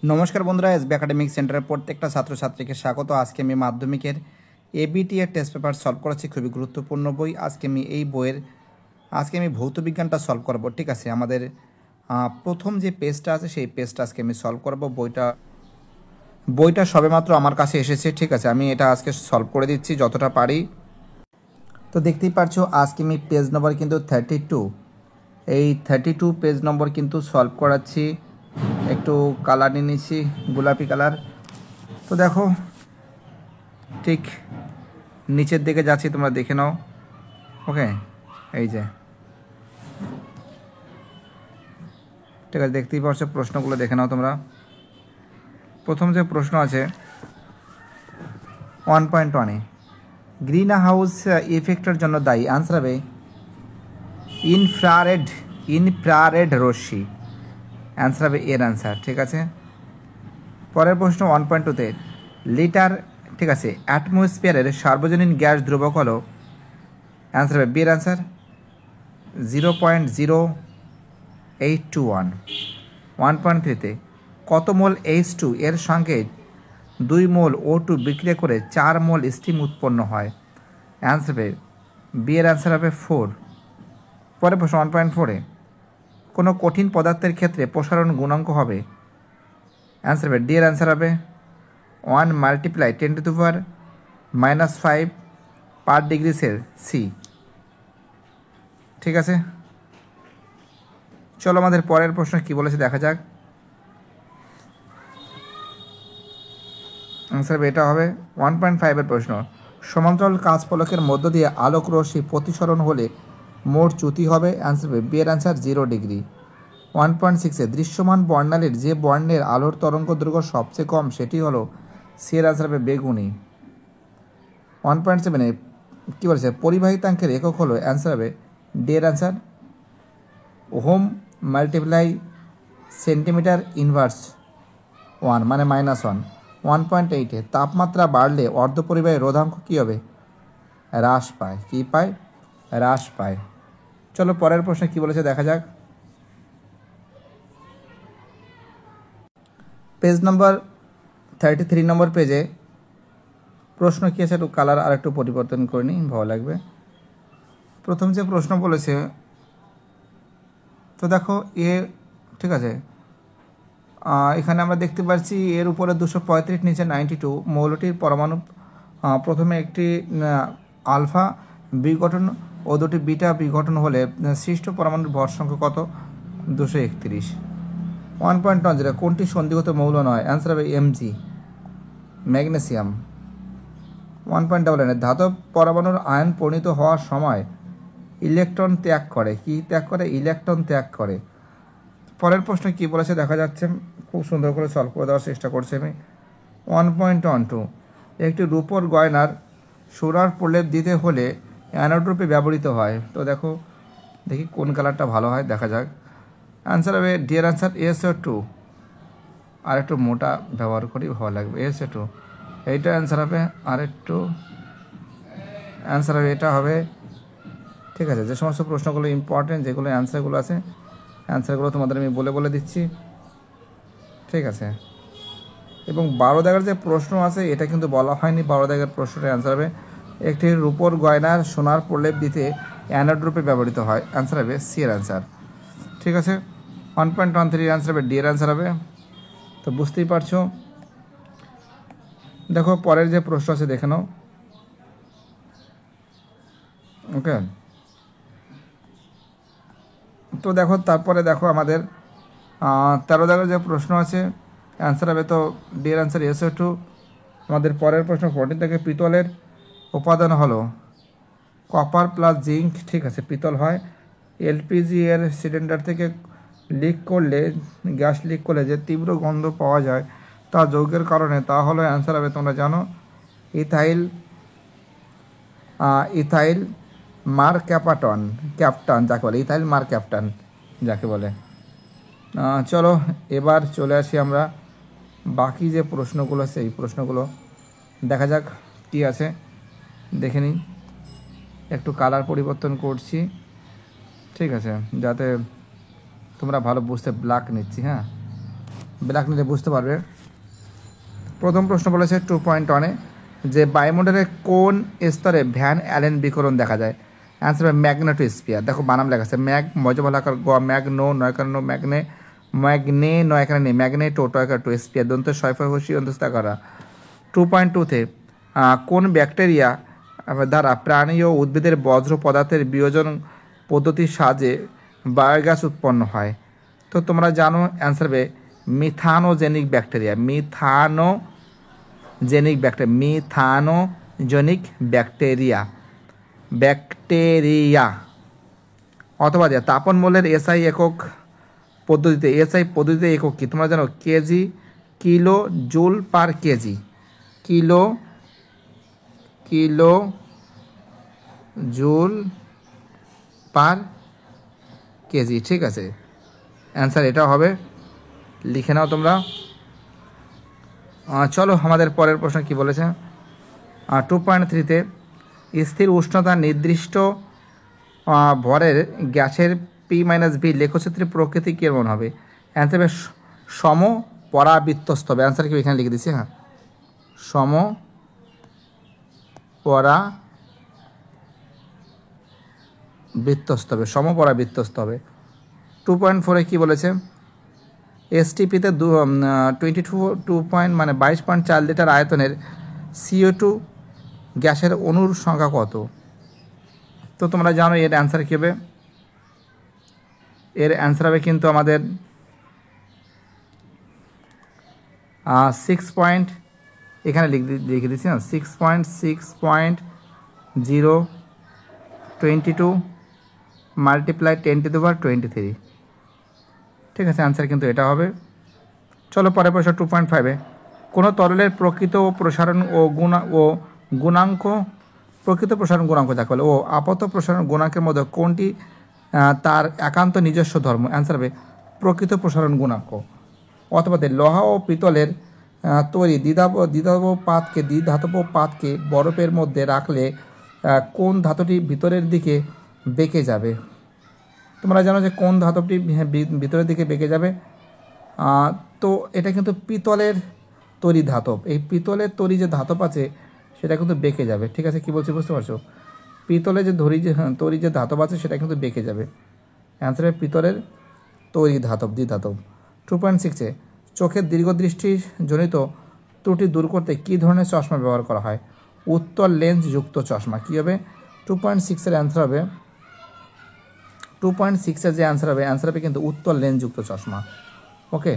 নমস্কার বন্ধুরা, SB academic সেন্টারের প্রত্যেকটা ছাত্রছাত্রীকে স্বাগত। আজকে আমি মাধ্যমিকের এবিটি এর টেস্ট পেপার সলভ করেছি, খুবই গুরুত্বপূর্ণ বই। আজকে আমি ভৌত বিজ্ঞানটা সলভ করব। ঠিক আছে, আমাদের প্রথম যে পেজটা আছে সেই পেজটা আজকে আমি সলভ করব। বইটা সবেমাত্র আমার কাছে এসেছে। ঠিক আছে, আমি এটা আজকে সলভ করে দিচ্ছি যতটা পারি। তো দেখতেই পারছো আজকে আমি পেজ নম্বর কিন্তু 32, এই 32 পেজ নম্বর কিন্তু সলভ করাচ্ছি। একটু কালার নিয়ে নিচ্ছি, গোলাপি কালার। তো দেখো ঠিক নিচের দিকে যাচ্ছি, তোমরা দেখে নাও। ওকে, এই যে ঠিক আছে, দেখতেই পাচ্ছ। প্রশ্নগুলো দেখে নাও তোমরা। প্রথম যে প্রশ্ন আছে 1.1-এ গ্রিন হাউস ইফেক্টের জন্য দায়ী। আনসার হবে ইনফ্রারেড রশ্মি। অ্যান্সার হবে এর অ্যান্সার। ঠিক আছে, পরের প্রশ্ন 1.2-তে লিটার, ঠিক আছে, অ্যাটমসফিয়ারের সার্বজনীন গ্যাস ধ্রুবক হলো। অ্যান্সার হবে বিয়ের অ্যান্সার 0.0821। 1.3-তে কত মোল H2 এর সঙ্গে 2 মোল O2 বিক্রিয়া করে 4 মোল স্টিম উৎপন্ন হয়। অ্যান্সার হবে বিয়ের অ্যান্সার হবে 4। পরের প্রশ্ন 1.4-এ কোনো কঠিন পদার্থের ক্ষেত্রে প্রসারণ গুণাঙ্ক হবে। অ্যান্সার হবে ডি এর অ্যান্সার হবে 1 × 10⁻⁻5 পার ডিগ্রি সি। ঠিক আছে, চলো আমাদের পরের প্রশ্ন কি বলেছে দেখা যাক। অ্যান্সার হবে এটা হবে 1.5-এর প্রশ্ন। সমান্তরাল কাঁচফলকের মধ্য দিয়ে আলোক রশ্মি প্রতিসরণ হলে মোট চ্যুতি হবে। অ্যান্সার হবে বি এর অ্যান্সার 0 ডিগ্রি। 1.6-এ দৃশ্যমান বর্ণালীর যে বর্ণের আলোর তরঙ্গ দৈর্ঘ্য সবচেয়ে কম সেটি হলো সি এর অ্যান্সার হবে বেগুনি। 1.7-এ কী বলেছে পরিবাহিতাঙ্কের একক হলো। অ্যান্সার হবে ডি এর answer ohm multiply centimetre inverse 1 মানে -1। 1.8-এ তাপমাত্রা বাড়লে অর্ধপরিবাহী রোধাঙ্ক কী হবে? হ্রাস পায়। কী পায়? হ্রাস পায়। চলো পরের প্রশ্নে কী বলেছে দেখা যাক। পেজ নম্বর 33 নম্বর পেজে প্রশ্ন কী আছে, একটু কালার আর একটু পরিবর্তন করে নিই, ভালো লাগবে। প্রথম যে প্রশ্ন বলেছে, তো দেখো ঠিক আছে, এখানে আমরা দেখতে পাচ্ছি এর উপরে 235, নিচে 92। মৌলটির পরমাণু প্রথমে একটি আলফা বিঘটন ও দুটি বিটা বিঘটন হলে সৃষ্ট পরমাণুর ভর সংখ্যা কত? 231। 1.10 কোনটি সন্ধিগত মৌল নয়? অ্যান্সার হবে Mg ম্যাগনেসিয়াম। 1.11 ধাতব পরমাণুর আয়ন পরিণত হওয়ার সময় ইলেকট্রন ত্যাগ করে। কি ত্যাগ করে? ইলেকট্রন ত্যাগ করে। পরের প্রশ্ন কি বলেছে দেখা যাচ্ছে, খুব সুন্দর করে সলভ করে দেওয়ার চেষ্টা করছি আমি। 1.12 একটি রূপোর গয়নার সোনার প্রলেপ দিতে হলে অ্যানোড রূপে ব্যবহৃত হয়। তো দেখি কোন কালারটা ভালো হয়, দেখা যাক। অ্যান্সার হবে ডি এর অ্যান্সার SO2। আর একটু মোটা ব্যবহার করি, ভালো লাগবে। SO2 এইটা অ্যান্সার হবে। আর একটু অ্যান্সার হবে এটা হবে। ঠিক আছে, যে সমস্ত প্রশ্নগুলো ইম্পর্টেন্ট, যেগুলো অ্যান্সারগুলো আছে, অ্যান্সারগুলো তোমাদের আমি বলে দিচ্ছি। ঠিক আছে, এবং 12 দাগের যে প্রশ্ন আছে এটা কিন্তু বলা হয়নি। 12 দাগের প্রশ্নটা অ্যান্সার হবে একটি রূপোর গয়নার সোনার প্রলেপ দিতে অ্যানোড রূপে ব্যবহৃত হয়। অ্যান্সার হবে সি এর অ্যান্সার। ঠিক আছে, 1.13 অ্যান্সার হবে ডি এর অ্যান্সার হবে। তো বুঝতেই পারছো। দেখো পরের যে প্রশ্ন আছে দেখে নাও। ওকে, তো দেখো তারপরে দেখো আমাদের 13 দাগের যে প্রশ্ন আছে অ্যান্সার হবে তো ডি এর অ্যান্সার SO2। আমাদের পরের প্রশ্ন 14 থেকে পিতলের উপাদান হলো কপার প্লাস জিঙ্ক। ঠিক আছে, পিতল হয়। এলপিজি এর সিলিন্ডার থেকে গ্যাস লিক করলে যে তীব্র গন্ধ পাওয়া যায় তা যৌগের কারণে, তা হলো অ্যান্সার হবে তোমরা জানো ইথাইল ক্যাপটান যাকে বলে, ইথাইল ক্যাপটান যাকে বলে। চলো এবার চলে আসি আমরা বাকি যে প্রশ্নগুলো আছে, এই প্রশ্নগুলো দেখা যাক কি আছে, দেখে নিই। একটু কালার পরিবর্তন করছি, ঠিক আছে, যাতে তোমরা ভালো বুঝতে। ব্ল্যাক নিচ্ছি, হ্যাঁ। ব্ল্যাক নিলে বুঝতে পারবে। প্রথম প্রশ্ন বলেছে 2.1-এ যে বায়ুমণ্ডলের কোন স্তরে ভ্যান অ্যালেন বিকিরণ দেখা যায়? অ্যান্সার হবে ম্যাগনেটোস্ফিয়ার। দেখো বানাম লেখা আছে, ম্যাগ মজবলাকার গ, ম্যাগনো নয়কার ম্যাগনে, ম্যাগনে নয়কার নেই, ম্যাগনেটো টয়কার টু, স্পিয়ার দন্ত ছয়ফয় হসি অন্তস্থা করা। 2.2-তে কোন ব্যাকটেরিয়া দ্বারা প্রাণী ও উদ্ভিদের বজ্র পদার্থের বিয়োজন পদ্ধতির সাহায্যে বায়োগ্যাস উৎপন্ন হয়? তো তোমরা জানো অ্যান্সার হবে মিথানোজেনিক ব্যাকটেরিয়া। মিথানোজেনিক ব্যাকটেরিয়া অথবা তাপন মূল্যের এসআই পদ্ধতিতে একক কি তোমরা জানো? KG, kilo, joule per KG. Kilo joule per KG. ঠিক আছে, অ্যান্সার এটা হবে, লিখে নাও তোমরা। চলো আমাদের পরের প্রশ্ন কি বলেছে। 2.3-তে স্থির উষ্ণতা নির্দিষ্ট ভরের গ্যাসের P-V লেখচিত্রের প্রকৃতি কেমন হবে? অ্যান্সার হবে সম পরাবৃত্তস্থ হবে। অ্যান্সার কি এখানে লিখে দিচ্ছি, হ্যাঁ, সম পরাবৃত্তস্থ হবে। 2.4-এ কি বলেছে? এসটিপিতে 22.4 লিটার আয়তনের CO2 গ্যাসের অণুর সংখ্যা কত? তো তোমরা জানো এর অ্যান্সার কী হবে? এর অ্যান্সার হবে কিন্তু আমাদের 6 পয়েন্ট, এখানে লিখে দিচ্ছি না, 6.022 মাল্টিপ্লাই 10⁻23। ঠিক আছে, অ্যান্সার কিন্তু এটা হবে। চলো পরের প্রশ্ন 2.5-এ কোনো তরলের প্রকৃত প্রসারণ গুণাঙ্ক যাকে বলে ও আপত প্রসারণ গুণাঙ্কের মধ্যে কোনটি তার একান্ত নিজস্ব ধর্ম? অ্যান্সার হবে প্রকৃত প্রসারণ গুণাঙ্ক। অথবা লোহা ও পিতলের তৈরি দ্বিধাতব পাতকে বরফের মধ্যে রাখলে কোন ধাতুটি ভিতরের দিকে বেঁকে যাবে? তোমরা জানো যে কোন ধাতুটি ভিতরের দিকে বেঁকে যাবে? তো এটা কিন্তু পিতলের তৈরি ধাতব। এই পিতলের তৈরি যে ধাতব আছে সেটা কিন্তু বেঁকে যাবে। ঠিক আছে, কি বলছি বুঝতে পারছো? পিতলের যে তৈরি যে ধাতব আছে সেটা কিন্তু বেঁকে যাবে। অ্যান্সার হবে পিতলের তৈরি দ্বিধাতব। 2.6-এ চোখের দীর্ঘদৃষ্টি জনিত ত্রুটি দূর করতে কী ধরনের চশমা ব্যবহার করা হয়? উত্তল লেন্স যুক্ত চশমা। কী হবে? 2.6-এর অ্যান্সার হবে 2.6-এর যে অ্যান্সার হবে কিন্তু উত্তল লেন্স যুক্ত চশমা। ওকে,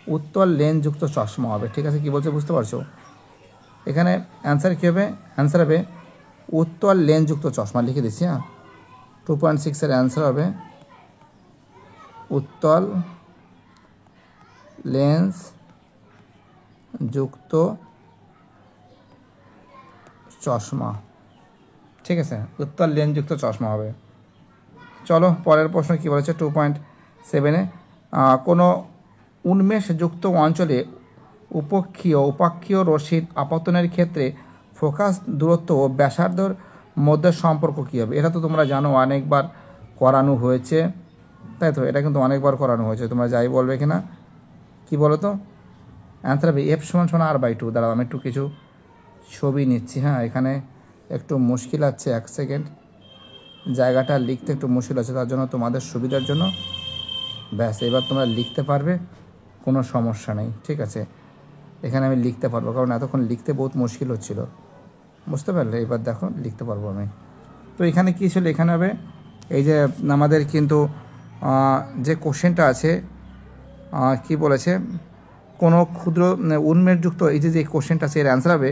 উত্তল লেন্স যুক্ত চশমা হবে। ঠিক আছে, কি বলছে বুঝতে পারছো? এখানে অ্যান্সার কী হবে? অ্যান্সার হবে উত্তল লেন্স যুক্ত চশমা, লিখে দিচ্ছি। হ্যাঁ, 2.6-এর অ্যান্সার হবে উত্তল লেন্স যুক্ত চশমা। ঠিক আছে, উত্তল লেন্স যুক্ত চশমা হবে। চলো পরের প্রশ্ন কি বলেছে 2.7-এ কোনো উন্মেষযুক্ত অঞ্চলে উপাক্ষীয় রশ্মির আপতনের ক্ষেত্রে ফোকাস দূরত্ব ও ব্যাসার্ধর মধ্যে সম্পর্ক কী হবে? এটা তো তোমরা জানো, অনেকবার করানো হয়েছে, তাই তো? এটা কিন্তু অনেকবার করানো হয়েছে, তোমরা যাই বলবে কিনা, কি বলো তো? অ্যান্সার হবে F=R/2। দাঁড়াও আমি একটু কিছু ছবি নিচ্ছি। হ্যাঁ, এখানে একটু মুশকিল আছে, 1 সেকেন্ড, জায়গাটা লিখতে একটু মুশকিল আছে, তার জন্য তোমাদের সুবিধার জন্য ব্যাস এবার তোমরা লিখতে পারবে, কোনো সমস্যা নেই। ঠিক আছে, এখানে আমি লিখতে পারবো, কারণ এতক্ষণ লিখতে বহুত মুশকিল হচ্ছিল, বুঝতে পারলে? এবার দেখো লিখতে পারবো আমি। তো এখানে কী ছিল? এখানে হবে এই যে আমাদের কিন্তু যে কোশ্চেনটা আছে কি বলেছে, কোনো ক্ষুদ্র উন্মেষযুক্ত এই যে কোশ্চেনটা আছে, এর অ্যান্সার হবে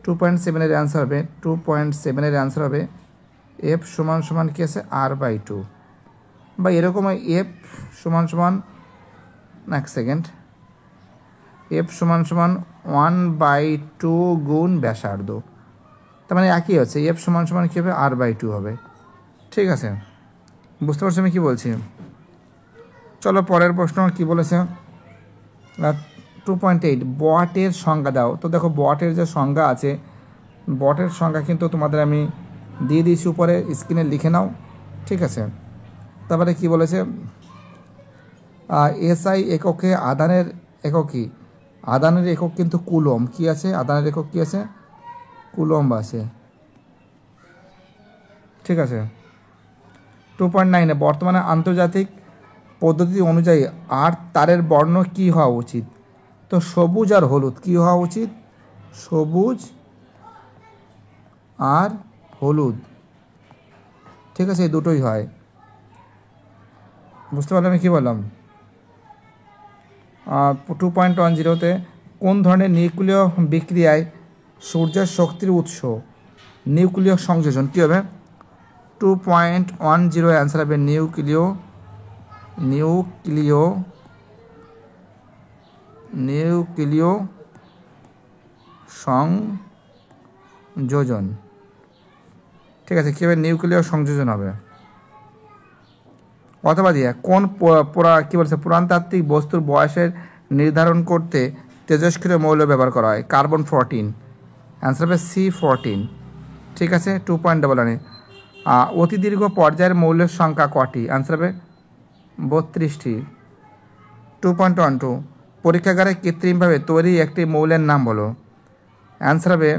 2.7-এর অ্যান্সার হবে 2.7-এর অ্যান্সার হবে F = কি আছে? R/2 বা এরকম F = 1 সেকেন্ড, F = 1/2 গুণ ব্যাসার্ধ। তার মানে একই হচ্ছে, F = কী হবে? R/2 হবে। ঠিক আছে, বুঝতে পারছো আমি কী বলছি? চলো পরের প্রশ্ন কি বলেছে 2.8 বটের সংজ্ঞা দাও। তো দেখো বটের যে সংজ্ঞা আছে, বটের সংজ্ঞা কিন্তু তোমাদের আমি দিয়ে দিয়েছি উপরে, স্ক্রিনে লিখে নাও। ঠিক আছে, তারপরে কি বলেছে? SI এককে আধানের একক কি? আদানের একক কিন্তু কুলম। কি আছে? আদানের একক কি আছে? কুলম্ব আছে। ঠিক আছে। 2.9 বর্তমানে আন্তর্জাতিক পদ্ধতি অনুযায়ী আর তারের বর্ণ কি হওয়া উচিত? তো সবুজ আর হলুদ। কি হওয়া উচিত? সবুজ আর হলুদ। ঠিক আছে, এই দুটোই হয়। বুঝতে পারলাম আমি কী বললাম? 2.10তে কোন ধরনের নিউক্লিয় বিক্রিয়ায় সূর্যের শক্তির উৎস? নিউক্লিয় সংযোজন। কী হবে? 2.10 অ্যান্সার হবে নিউক্লিয় সংযোজন। ঠিক আছে, কী হবে? নিউক্লিয় সংযোজন হবে। অথবা দিয়ে কোন কী বলছে পুরাণতাত্ত্বিক বস্তুর বয়সের নির্ধারণ করতে তেজস্ক্রিয় মৌল ব্যবহার করা হয়? কার্বন 14। অ্যান্সার হবে C14। ঠিক আছে। 2.99 অতি দীর্ঘ পর্যায়ের মৌলের সংখ্যা কটি? অ্যান্সার হবে 32টি। 2.12 পরীক্ষাগারে কৃত্রিমভাবে তৈরি একটি মৌলের নাম বলো। অ্যান্সার হবে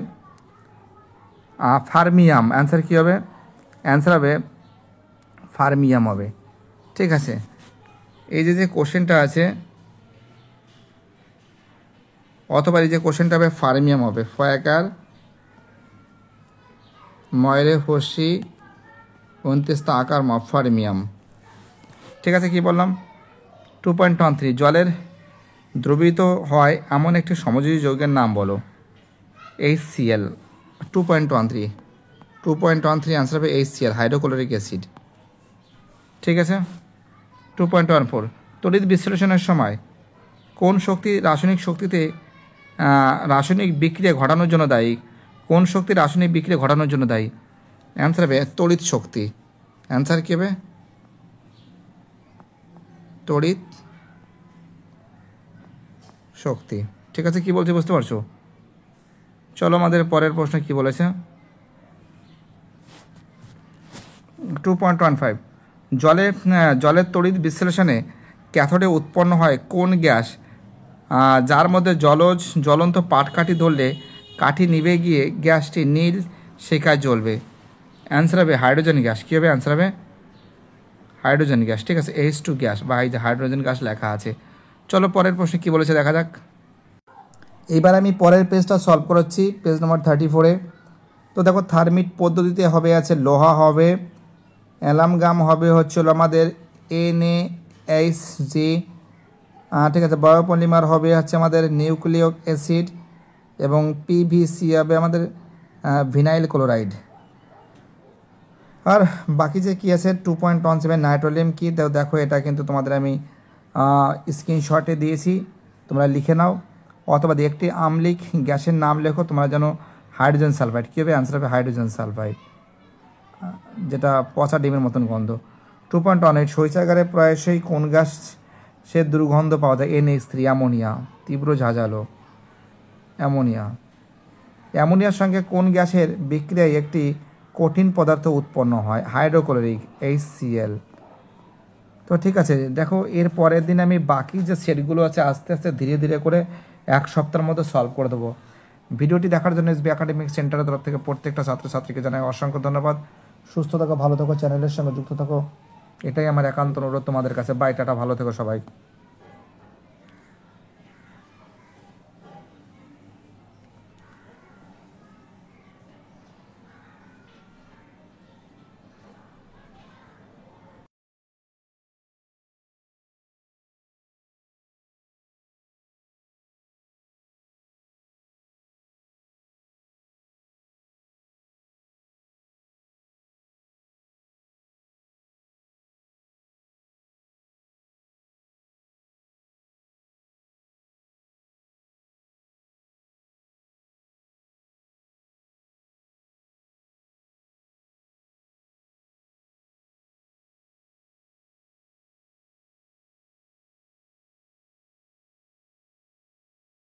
ফার্মিয়াম। অ্যান্সার কী হবে? অ্যান্সার হবে ফার্মিয়াম হবে। ঠিক আছে। এই যে কোশ্চেনটা আছে, অথবা এই যে কোশ্চেনটা হবে ফার্মিয়াম হবে। ফয়াকার ময়রে ফসি 29 আকার ফার্মিয়াম। ঠিক আছে, কি বললাম? 2.13 জলের দ্রবীভূত হয় এমন একটি সমযোজী যৌগের নাম বলো। HCl। 2.13 অ্যান্সার হবে HCl, হাইড্রোক্লোরিক অ্যাসিড। ঠিক আছে। 2.14 তড়িৎ বিশ্লেষণের সময় কোন শক্তি রাসায়নিক বিক্রিয়া ঘটানোর জন্য দায়ী? কোন শক্তি রাসায়নিক বিক্রিয়া ঘটানোর জন্য দায়ী? অ্যান্সার হবে তড়িৎ শক্তি। অ্যান্সার কী হবে? তড়িৎ শক্তি। ঠিক আছে, কি বলছে বুঝতে পারছো? চলো আমাদের পরের প্রশ্ন কি বলেছে। 2.15 জলের তড়িৎ বিশ্লেষণে ক্যাথোডে উৎপন্ন হয় কোন গ্যাস যার মধ্যে জ্বলন্ত পাটকাঠি ধরলে কাঠি নিভে গিয়ে গ্যাসটি নীল শিখায় জ্বলবে? অ্যান্সার হবে হাইড্রোজেন গ্যাস। কী হবে? অ্যান্সার হবে হাইড্রোজেন গ্যাস। ঠিক আছে, H2 গ্যাস বা এই যে হাইড্রোজেন গ্যাস লেখা আছে। চলো পরের প্রশ্নে কী বলেছে দেখা যাক। এবার আমি পরের পেজটা সলভ করাচ্ছি, পেজ নম্বর 34-এ। তো দেখো, থার্মিট পদ্ধতিতে হবে আছে লোহা হবে, অ্যালামগাম হবে হচ্ছিল আমাদের NaHG। ঠিক আছে, বায়োপলিমার হবে হচ্ছে আমাদের নিউক্লিয়িক অ্যাসিড, এবং PVC হবে আমাদের ভিনাইল ক্লোরাইড। আর বাকি যে কী আছে 2.17 নাইট্রোলিয়াম কি দেখো, এটা কিন্তু তোমাদের আমি স্ক্রিনশটে দিয়েছি, তোমরা লিখে নাও। অথবা একটি আম্লিক গ্যাসের নাম লেখো তোমরা, যেন হাইড্রোজেন সালফাইড। কী হবে? অ্যান্সার হবে হাইড্রোজেন সালফাইড, যেটা পচা ডিমের মতন গন্ধ। 2.18 শৌচাগারে প্রায়শই কোন গ্যাস সে দুর্গন্ধ পাওয়া যায়? NH3 অ্যামোনিয়া, তীব্র ঝাঁঝালো অ্যামোনিয়া। অ্যামোনিয়ার সঙ্গে কোন গ্যাসের বিক্রিয়ায় একটি কঠিন পদার্থ উৎপন্ন হয়? Hydrochloric HCl। তো ঠিক আছে, দেখো এর পরের দিন আমি বাকি যে সেটগুলো আছে আস্তে আস্তে ধীরে ধীরে করে এক সপ্তাহের মধ্যে সলভ করে দেবো। ভিডিওটি দেখার জন্য SB একাডেমিক সেন্টারের তরফ থেকে প্রত্যেকটা ছাত্রছাত্রীকে জানাই অসংখ্য ধন্যবাদ। সুস্থ থাকো, ভালো থাকো, চ্যানেলের সঙ্গে যুক্ত থাকো, এটাই আমার একান্ত অনুরোধ তোমাদের কাছে। বাই, টাটা, ভালো থেকো সবাই।